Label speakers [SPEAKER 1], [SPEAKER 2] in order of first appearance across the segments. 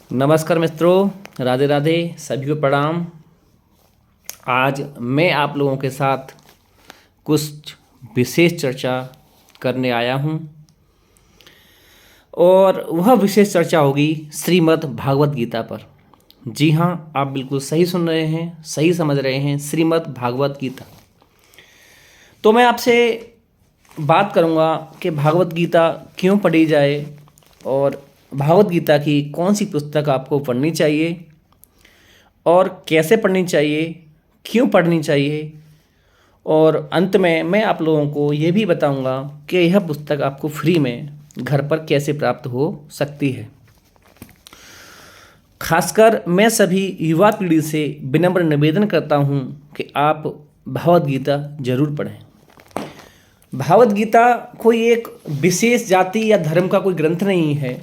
[SPEAKER 1] नमस्कार मित्रों, राधे राधे, सभी को प्रणाम। आज मैं आप लोगों के साथ कुछ विशेष चर्चा करने आया हूँ और वह विशेष चर्चा होगी श्रीमद् भागवत गीता पर। जी हाँ, आप बिल्कुल सही सुन रहे हैं, सही समझ रहे हैं, श्रीमद् भागवत गीता। तो मैं आपसे बात करूँगा कि भागवत गीता क्यों पढ़ी जाए और भागवत गीता की कौन सी पुस्तक आपको पढ़नी चाहिए और कैसे पढ़नी चाहिए, क्यों पढ़नी चाहिए, और अंत में मैं आप लोगों को ये भी बताऊंगा कि यह पुस्तक आपको फ्री में घर पर कैसे प्राप्त हो सकती है। खासकर मैं सभी युवा पीढ़ी से विनम्र निवेदन करता हूँ कि आप भागवत गीता जरूर पढ़ें। भागवत गीता कोई एक विशेष जाति या धर्म का कोई ग्रंथ नहीं है।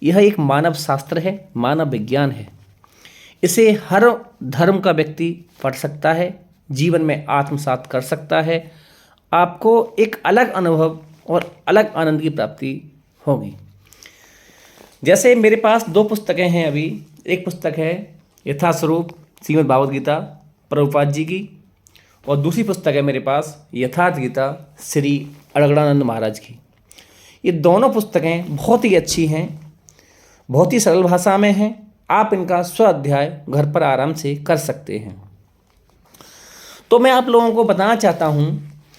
[SPEAKER 1] यह एक मानव शास्त्र है, मानव विज्ञान है। इसे हर धर्म का व्यक्ति पढ़ सकता है, जीवन में आत्मसात कर सकता है। आपको एक अलग अनुभव और अलग आनंद की प्राप्ति होगी। जैसे मेरे पास दो पुस्तकें हैं अभी। एक पुस्तक है यथास्वरूप श्रीमद् भागवत गीता प्रभुपाद जी की, और दूसरी पुस्तक है मेरे पास यथार्थ गीता श्री अड़गड़ानंद महाराज की। ये दोनों पुस्तकें बहुत ही अच्छी हैं, बहुत ही सरल भाषा में हैं। आप इनका स्व अध्याय घर पर आराम से कर सकते हैं। तो मैं आप लोगों को बताना चाहता हूँ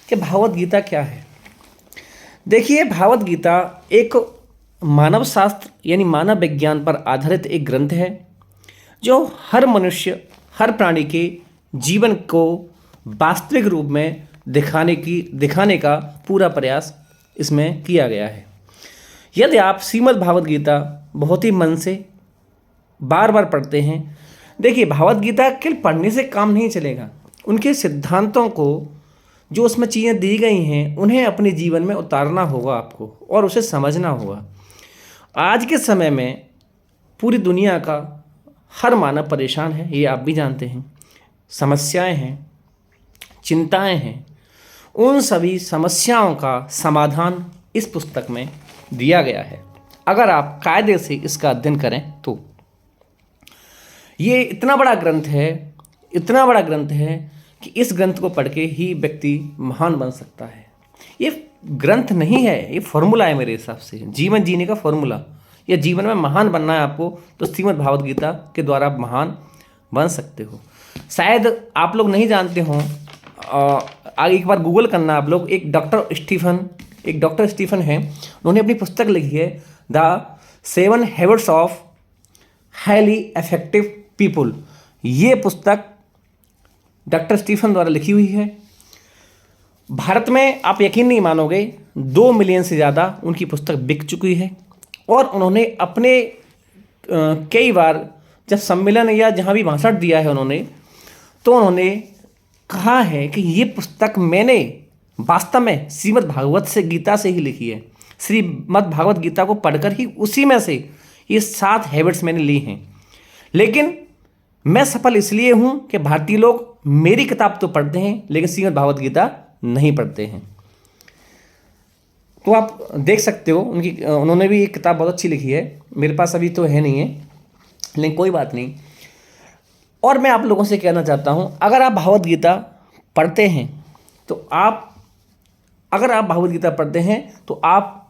[SPEAKER 1] कि भागवत गीता क्या है। देखिए, भागवत गीता एक मानव शास्त्र यानी मानव विज्ञान पर आधारित एक ग्रंथ है जो हर मनुष्य, हर प्राणी के जीवन को वास्तविक रूप में दिखाने का पूरा प्रयास इसमें किया गया है। यदि आप श्रीमद् भागवत गीता बहुत ही मन से बार बार पढ़ते हैं, देखिए भागवत गीता केवल पढ़ने से काम नहीं चलेगा। उनके सिद्धांतों को, जो उसमें चीज़ें दी गई हैं, उन्हें अपने जीवन में उतारना होगा आपको और उसे समझना होगा। आज के समय में पूरी दुनिया का हर मानव परेशान है, ये आप भी जानते हैं। समस्याएं हैं, चिंताएं हैं। उन सभी समस्याओं का समाधान इस पुस्तक में दिया गया है, अगर आप कायदे से इसका अध्ययन करें तो। ये इतना बड़ा ग्रंथ है कि इस ग्रंथ को पढ़ के ही व्यक्ति महान बन सकता है। ये ग्रंथ नहीं है, ये फॉर्मूला है मेरे हिसाब से, जीवन जीने का फॉर्मूला। या जीवन में महान बनना है आपको, तो श्रीमद् भागवत गीता के द्वारा आप महान बन सकते हो। शायद आप लोग नहीं जानते हों, आगे एक बार गूगल करना आप लोग। एक डॉक्टर स्टीफन हैं, उन्होंने अपनी पुस्तक लिखी है the 7 habits of highly effective people. ये पुस्तक डॉक्टर स्टीफन द्वारा लिखी हुई है। भारत में आप यकीन नहीं मानोगे, 2 मिलियन से ज़्यादा उनकी पुस्तक बिक चुकी है। और उन्होंने अपने कई बार जब सम्मेलन या जहाँ भी भाषण दिया है उन्होंने कहा है कि ये पुस्तक मैंने वास्तव में श्रीमद् भागवत से गीता से ही लिखी है। श्रीमद् भागवत गीता को पढ़कर ही उसी में से ये 7 हैबिट्स मैंने ली हैं। लेकिन मैं सफल इसलिए हूँ कि भारतीय लोग मेरी किताब तो पढ़ते हैं लेकिन श्रीमद् भागवत गीता नहीं पढ़ते हैं। तो आप देख सकते हो, उन्होंने भी एक किताब बहुत अच्छी लिखी है। मेरे पास अभी तो है नहीं है, लेकिन कोई बात नहीं। और मैं आप लोगों से कहना चाहता हूँ, अगर आप भागवत गीता पढ़ते हैं तो आप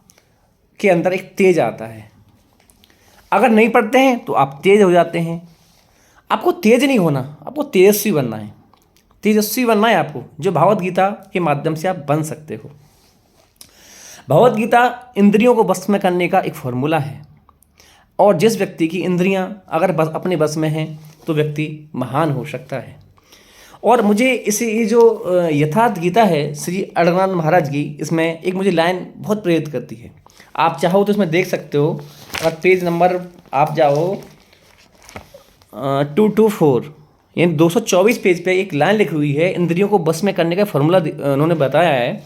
[SPEAKER 1] के अंदर एक तेज आता है। अगर नहीं पढ़ते हैं तो आप तेज हो जाते हैं। आपको तेज नहीं होना, आपको तेजस्वी बनना है। आपको, जो भागवत गीता के माध्यम से आप बन सकते हो। भागवत गीता इंद्रियों को बस में करने का एक फॉर्मूला है, और जिस व्यक्ति की इंद्रियां अगर अपने बस में हैं तो व्यक्ति महान हो सकता है। और मुझे ये जो यथार्थ गीता है श्री अड़गड़ानंद महाराज की, इसमें एक मुझे लाइन बहुत प्रेरित करती है। आप चाहो तो इसमें देख सकते हो। अगर पेज नंबर आप जाओ 224 यानी 224 पेज पे एक लाइन लिखी हुई है, इंद्रियों को बस में करने का फॉर्मूला उन्होंने बताया है।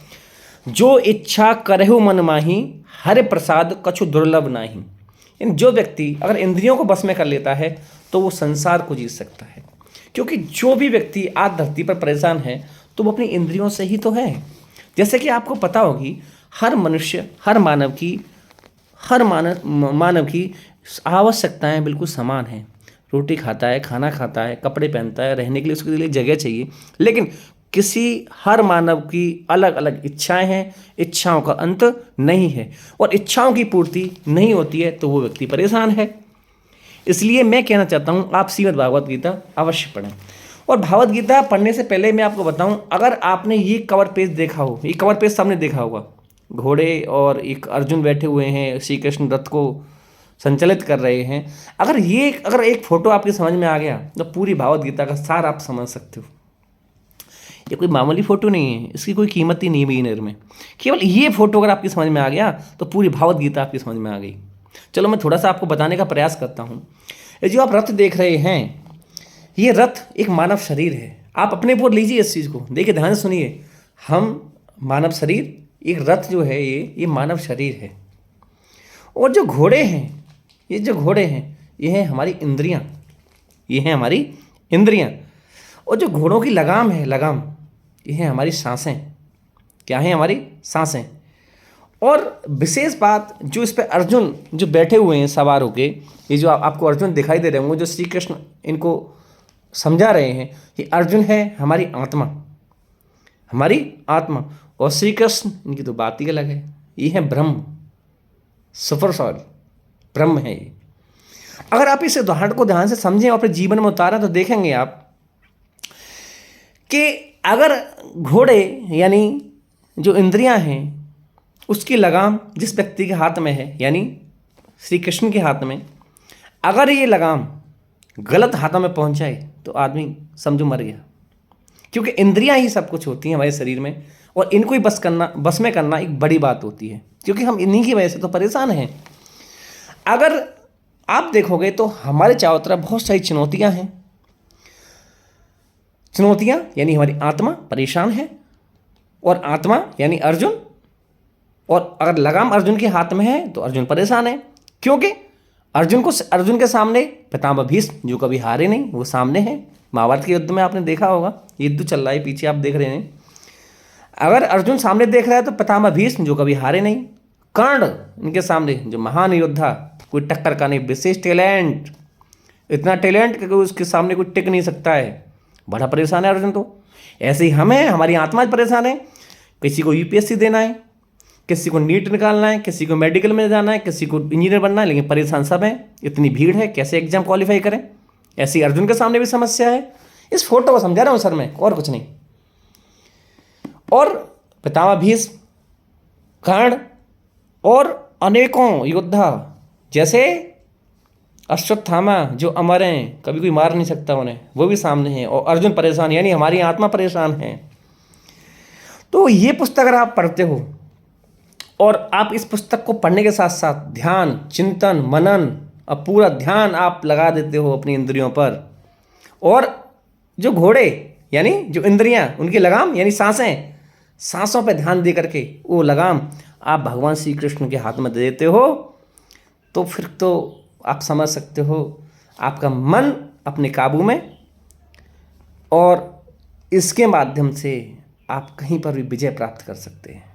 [SPEAKER 1] जो इच्छा करहु मन माही, हरि प्रसाद कछु दुर्लभ नाही। यानी जो व्यक्ति अगर इंद्रियों को बस में कर लेता है तो वो संसार को जीत सकता है। क्योंकि जो भी व्यक्ति आज धरती पर परेशान है तो वो अपनी इंद्रियों से ही तो है। जैसे कि आपको पता होगी, हर मनुष्य, हर मानव की हर मानव की आवश्यकताएं बिल्कुल समान हैं। रोटी खाता है, खाना खाता है, कपड़े पहनता है, रहने के लिए उसके लिए जगह चाहिए, लेकिन हर मानव की अलग अलग इच्छाएं हैं, इच्छाओं का अंत नहीं है, और इच्छाओं की पूर्ति नहीं होती है तो वो व्यक्ति परेशान है। इसलिए मैं कहना चाहता हूँ आप श्रीमद् भागवत गीता अवश्य पढ़ें। और भागवत गीता पढ़ने से पहले मैं आपको बताऊं, अगर आपने ये कवर पेज देखा हो, ये कवर पेज सामने देखा होगा, घोड़े और एक अर्जुन बैठे हुए हैं, श्री कृष्ण रथ को संचालित कर रहे हैं, अगर एक फोटो आपकी समझ में आ गया तो पूरी भागवत गीता का सार आप समझ सकते हो। ये कोई मामूली फोटो नहीं है, इसकी कोई कीमत ही नहीं है बिगिनर में। केवल ये फोटो अगर आपकी समझ में आ गया तो पूरी भागवत गीता आपकी समझ में आ गई। चलो मैं थोड़ा सा आपको बताने का प्रयास करता हूँ। ये जो आप रथ देख रहे हैं, ये रथ एक मानव शरीर है। आप अपने ऊपर लीजिए इस चीज़ को, देखिए ध्यान से सुनिए। हम मानव शरीर, एक रथ जो है ये मानव शरीर है। और जो घोड़े हैं, ये हैं हमारी इंद्रियां, ये हैं हमारी इंद्रियां। और जो घोड़ों की लगाम है, ये हैं हमारी सांसें। क्या है? हमारी सांसें। और विशेष बात जो इस पे अर्जुन जो बैठे हुए हैं सवार होके, ये जो आपको अर्जुन दिखाई दे रहे होंगे, जो श्री कृष्ण इनको समझा रहे हैं, ये अर्जुन है हमारी आत्मा। और श्री कृष्ण इनकी तो बात ही अलग है, ये है ब्रह्म, सुपर सॉल ब्रह्म है ये। अगर आप इस उदाहरण को ध्यान से समझें और अपने जीवन में उतारें तो देखेंगे आप कि अगर घोड़े यानी जो इंद्रियां हैं, उसकी लगाम जिस व्यक्ति के हाथ में है, यानी श्री कृष्ण के हाथ में, अगर ये लगाम गलत हाथों में पहुंच जाए तो आदमी समझो मर गया। क्योंकि इंद्रियां ही सब कुछ होती हैं हमारे शरीर में, और इनको ही बस में करना एक बड़ी बात होती है, क्योंकि हम इन्हीं की वजह से तो परेशान हैं। अगर आप देखोगे तो हमारे चारों तरफ बहुत सारी चुनौतियां हैं। चुनौतियां यानी हमारी आत्मा परेशान है, और आत्मा यानी अर्जुन, और अगर लगाम अर्जुन के हाथ में है तो अर्जुन परेशान है। क्योंकि अर्जुन के सामने पितामह भीष्म जो कभी हारे नहीं, वो सामने है। महाभारत के युद्ध में आपने देखा होगा, युद्ध चल रहा है, पीछे आप देख रहे हैं। अगर अर्जुन सामने देख रहा है तो पितामह भीष्म जो कभी हारे नहीं, कर्ण इनके सामने जो महान योद्धा, कोई टक्कर का नहीं, विशेष टैलेंट, इतना टैलेंट कि उसके सामने कोई टिक नहीं सकता है, बड़ा परेशान है अर्जुन। तो ऐसे ही हमें, हमारी आत्मा परेशान है। किसी को यूपीएससी देना है, किसी को नीट निकालना है, किसी को मेडिकल में जाना है, किसी को इंजीनियर बनना है, लेकिन परेशान सब हैं। इतनी भीड़ है, कैसे एग्जाम क्वालिफाई करें? ऐसी अर्जुन के सामने भी समस्या है। इस फोटो को समझा रहा हूँ सर मैं, और कुछ नहीं। और पितामह भीष्म, कर्ण और अनेकों योद्धा जैसे अश्वत्थामा जो अमर हैं, कभी कोई मार नहीं सकता उन्हें, वो भी सामने हैं। और अर्जुन परेशान, यानी हमारी आत्मा परेशान है। तो ये पुस्तक अगर आप पढ़ते हो और आप इस पुस्तक को पढ़ने के साथ साथ ध्यान, चिंतन, मनन, और पूरा ध्यान आप लगा देते हो अपनी इंद्रियों पर, और जो घोड़े यानी जो इंद्रियां, उनकी लगाम यानी सांसों पे ध्यान दे करके वो लगाम आप भगवान श्री कृष्ण के हाथ में दे देते हो, तो फिर तो आप समझ सकते हो आपका मन अपने काबू में, और इसके माध्यम से आप कहीं पर भी विजय प्राप्त कर सकते हैं।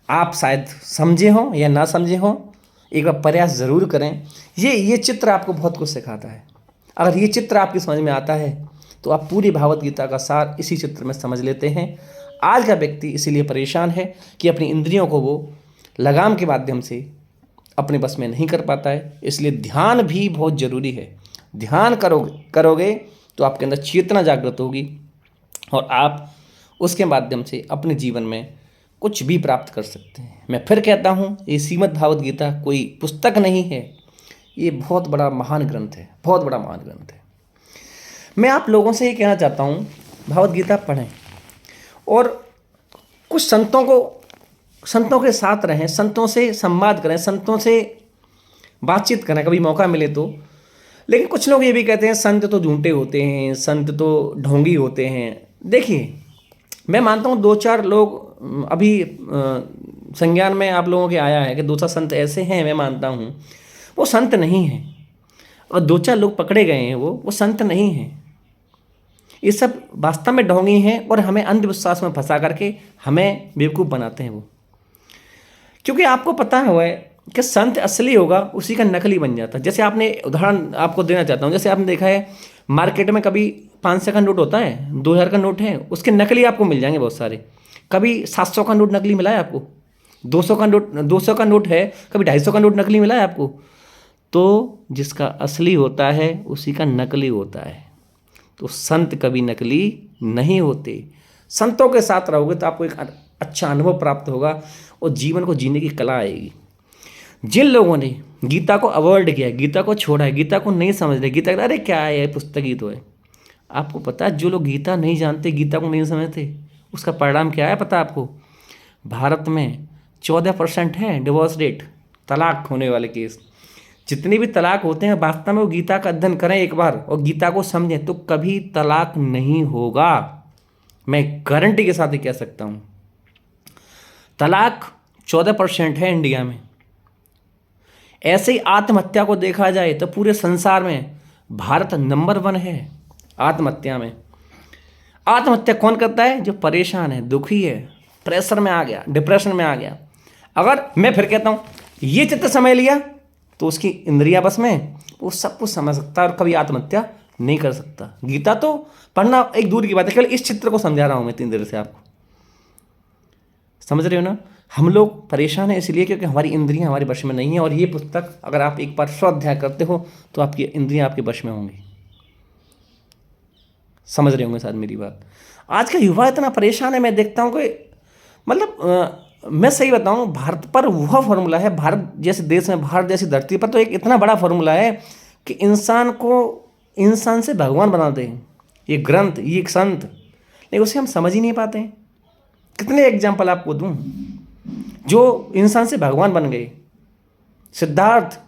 [SPEAKER 1] आप शायद समझे हों या ना समझे हों, एक बार प्रयास ज़रूर करें। ये चित्र आपको बहुत कुछ सिखाता है। अगर ये चित्र आपकी समझ में आता है तो आप पूरी भागवत गीता का सार इसी चित्र में समझ लेते हैं। आज का व्यक्ति इसीलिए परेशान है कि अपनी इंद्रियों को वो लगाम के माध्यम से अपने बस में नहीं कर पाता है। इसलिए ध्यान भी बहुत ज़रूरी है। ध्यान करोगे तो आपके अंदर चेतना जागृत होगी, और आप उसके माध्यम से अपने जीवन में कुछ भी प्राप्त कर सकते हैं। मैं फिर कहता हूँ, ये श्रीमद् भागवत गीता कोई पुस्तक नहीं है, ये बहुत बड़ा महान ग्रंथ है, बहुत बड़ा महान ग्रंथ है। मैं आप लोगों से ये कहना चाहता हूँ, भागवत गीता पढ़ें और कुछ संतों के साथ रहें, संतों से संवाद करें, संतों से बातचीत करें कभी मौका मिले तो। लेकिन कुछ लोग ये भी कहते हैं संत तो झूठे होते हैं, संत तो ढोंगी होते हैं। देखिए, मैं मानता हूँ 2-4 लोग अभी संज्ञान में आप लोगों के आया है कि 2-4 संत ऐसे हैं, मैं मानता हूँ वो संत नहीं हैं, और 2-4 लोग पकड़े गए हैं वो संत नहीं हैं। ये सब वास्तव में ढोंगी हैं, और हमें अंधविश्वास में फंसा करके हमें बेवकूफ़ बनाते हैं वो। क्योंकि आपको पता है कि संत असली होगा उसी का नकली बन जाता है। जैसे आपने उदाहरण आपको देना चाहता हूँ, जैसे आपने देखा है मार्केट में कभी 500 का नोट होता है, 2000 का नोट है, उसके नकली आपको मिल जाएंगे बहुत सारे। कभी 700 का नोट नकली मिला है आपको, 200 का नोट है, कभी 250 का नोट नकली मिला है आपको। तो जिसका असली होता है उसी का नकली होता है। तो संत कभी नकली नहीं होते। संतों के साथ रहोगे तो आपको एक अच्छा अनुभव प्राप्त होगा और जीवन को जीने की कला आएगी। जिन लोगों ने गीता को अवॉइड किया, गीता को छोड़ा है, गीता को नहीं समझ रहे, गीता अरे क्या है ये पुस्तक ही तो है। आपको पता है जो लोग गीता नहीं जानते, गीता को नहीं समझते, उसका परिणाम क्या है पता है आपको? भारत में 14% है डिवोर्स रेट, तलाक होने वाले केस। जितने भी तलाक होते हैं वास्तव में वो गीता का अध्ययन करें एक बार और गीता को समझें तो कभी तलाक नहीं होगा। मैं गारंटी के साथ ही कह सकता हूँ। तलाक 14% है इंडिया में। ऐसे ही आत्महत्या को देखा जाए तो पूरे संसार में भारत नंबर 1 है आत्महत्या में। आत्महत्या कौन करता है? जो परेशान है, दुखी है, प्रेशर में आ गया, डिप्रेशन में आ गया। अगर मैं फिर कहता हूँ ये चित्र समझ लिया तो उसकी इंद्रियां बस में, वो सब कुछ समझ सकता है और कभी आत्महत्या नहीं कर सकता। गीता तो पढ़ना एक दूर की बात है, केवल इस चित्र को समझा रहा हूँ मैं 3 देर से आपको। समझ रहे हो ना? हम लोग परेशान हैं इसलिए क्योंकि हमारी इंद्रियां हमारे वश में नहीं है। और ये पुस्तक अगर आप एक बार स्वाध्याय करते हो तो आपकी इंद्रियां आपके वश में होंगी। समझ रहे होंगे शायद मेरी बात। आज का युवा इतना परेशान है, मैं देखता हूँ कि मतलब मैं सही बताऊँ, भारत पर वह फॉर्मूला है, भारत जैसे देश में, भारत जैसी धरती पर तो एक इतना बड़ा फॉर्मूला है कि इंसान को इंसान से भगवान बनाते हैं ये ग्रंथ, ये एक संत, लेकिन उसे हम समझ ही नहीं पाते हैं। कितने एग्जाम्पल आपको दूं जो इंसान से भगवान बन गए। सिद्धार्थ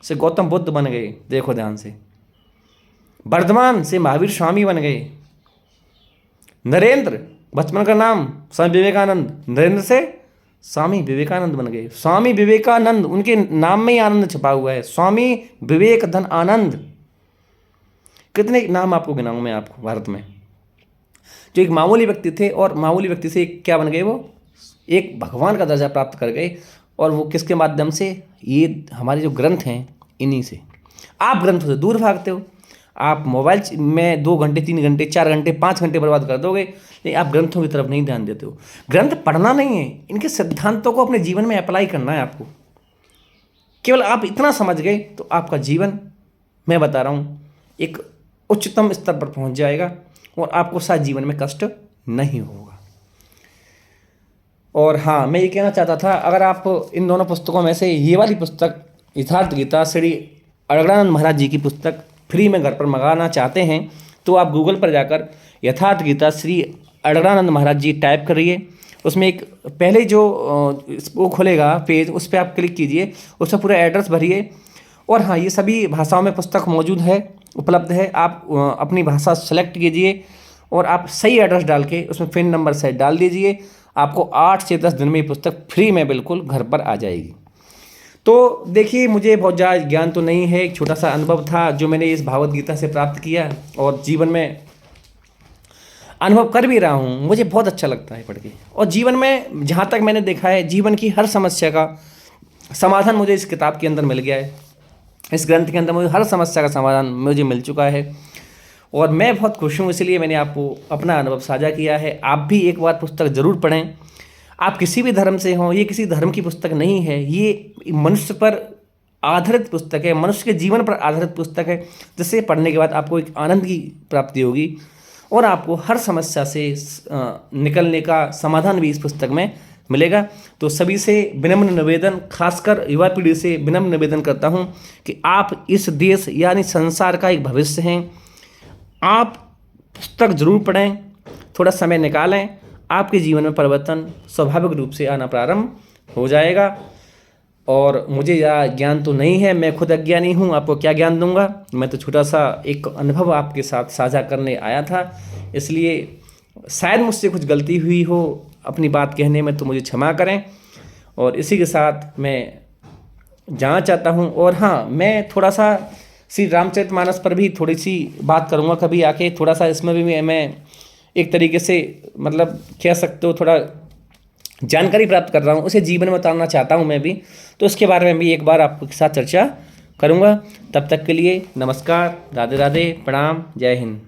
[SPEAKER 1] से गौतम बुद्ध बन गए, देखो ध्यान से। वर्धमान से महावीर स्वामी बन गए। नरेंद्र, बचपन का नाम स्वामी विवेकानंद, नरेंद्र से स्वामी विवेकानंद बन गए। स्वामी विवेकानंद, उनके नाम में ही आनंद छुपा हुआ है, स्वामी विवेक धन आनंद। कितने नाम आपको गिनाऊं मैं आपको भारत में, जो एक मामूली व्यक्ति थे और मामूली व्यक्ति से क्या बन गए? वो एक भगवान का दर्जा प्राप्त कर गए। और वो किसके माध्यम से? ये हमारे जो ग्रंथ हैं इन्हीं से। आप ग्रंथों से दूर भागते हो, आप मोबाइल में 2 घंटे 3 घंटे 4 घंटे 5 घंटे बर्बाद कर दोगे, लेकिन आप ग्रंथों की तरफ नहीं ध्यान देते हो। ग्रंथ पढ़ना नहीं है, इनके सिद्धांतों को अपने जीवन में अप्लाई करना है आपको। केवल आप इतना समझ गए तो आपका जीवन, मैं बता रहा हूँ, एक उच्चतम स्तर पर पहुँच जाएगा और आपको शायद जीवन में कष्ट नहीं होगा। और हाँ, मैं ये कहना चाहता था, अगर आप इन दोनों पुस्तकों में से ये वाली पुस्तक यथार्थ गीता श्री अड़गड़ानंद महाराज जी की पुस्तक फ्री में घर पर मंगाना चाहते हैं तो आप गूगल पर जाकर यथार्थ गीता श्री अड़गड़ानंद महाराज जी टाइप करिए। उसमें एक पहले जो वो खुलेगा पेज, उस पर आप क्लिक कीजिए, उसका पूरा एड्रेस भरिए। और हाँ, ये सभी भाषाओं में पुस्तक मौजूद है, उपलब्ध है। आप अपनी भाषा सेलेक्ट कीजिए और आप सही एड्रेस डाल के उसमें पिन नंबर सही डाल दीजिए। आपको 8 से 10 दिन में ये पुस्तक फ्री में बिल्कुल घर पर आ जाएगी। तो देखिए, मुझे बहुत ज़्यादा ज्ञान तो नहीं है, एक छोटा सा अनुभव था जो मैंने इस भागवत गीता से प्राप्त किया और जीवन में अनुभव कर भी रहा हूँ। मुझे बहुत अच्छा लगता है पढ़ के। और जीवन में जहाँ तक मैंने देखा है, जीवन की हर समस्या का समाधान मुझे इस किताब के अंदर मिल गया है। इस ग्रंथ के अंदर मुझे हर समस्या का समाधान मुझे मिल चुका है और मैं बहुत खुश हूँ। इसलिए मैंने आपको अपना अनुभव साझा किया है। आप भी एक बार पुस्तक ज़रूर पढ़ें। आप किसी भी धर्म से हों, ये किसी धर्म की पुस्तक नहीं है, ये मनुष्य पर आधारित पुस्तक है, मनुष्य के जीवन पर आधारित पुस्तक है, जिसे पढ़ने के बाद आपको एक आनंद की प्राप्ति होगी और आपको हर समस्या से निकलने का समाधान भी इस पुस्तक में मिलेगा। तो सभी से विनम्र निवेदन, खासकर युवा पीढ़ी से विनम्र निवेदन करता हूँ कि आप इस देश यानी संसार का एक भविष्य हैं। आप पुस्तक जरूर पढ़ें, थोड़ा समय निकालें, आपके जीवन में परिवर्तन स्वाभाविक रूप से आना प्रारंभ हो जाएगा। और मुझे यह ज्ञान तो नहीं है, मैं खुद अज्ञानी हूँ, आपको क्या ज्ञान दूंगा। मैं तो छोटा सा एक अनुभव आपके साथ साझा करने आया था, इसलिए शायद मुझसे कुछ गलती हुई हो अपनी बात कहने में, तो मुझे क्षमा करें। और इसी के साथ मैं जाना चाहता हूँ। और हाँ, मैं थोड़ा सा श्री रामचरितमानस पर भी थोड़ी सी बात करूँगा कभी आके। थोड़ा सा इसमें भी मैं एक तरीके से मतलब कह सकते हो थोड़ा जानकारी प्राप्त कर रहा हूँ उसे जीवन में उतारना चाहता हूँ मैं भी, तो उसके बारे में भी एक बार आपके साथ चर्चा करूँगा। तब तक के लिए नमस्कार, राधे राधे, प्रणाम, जय हिंद।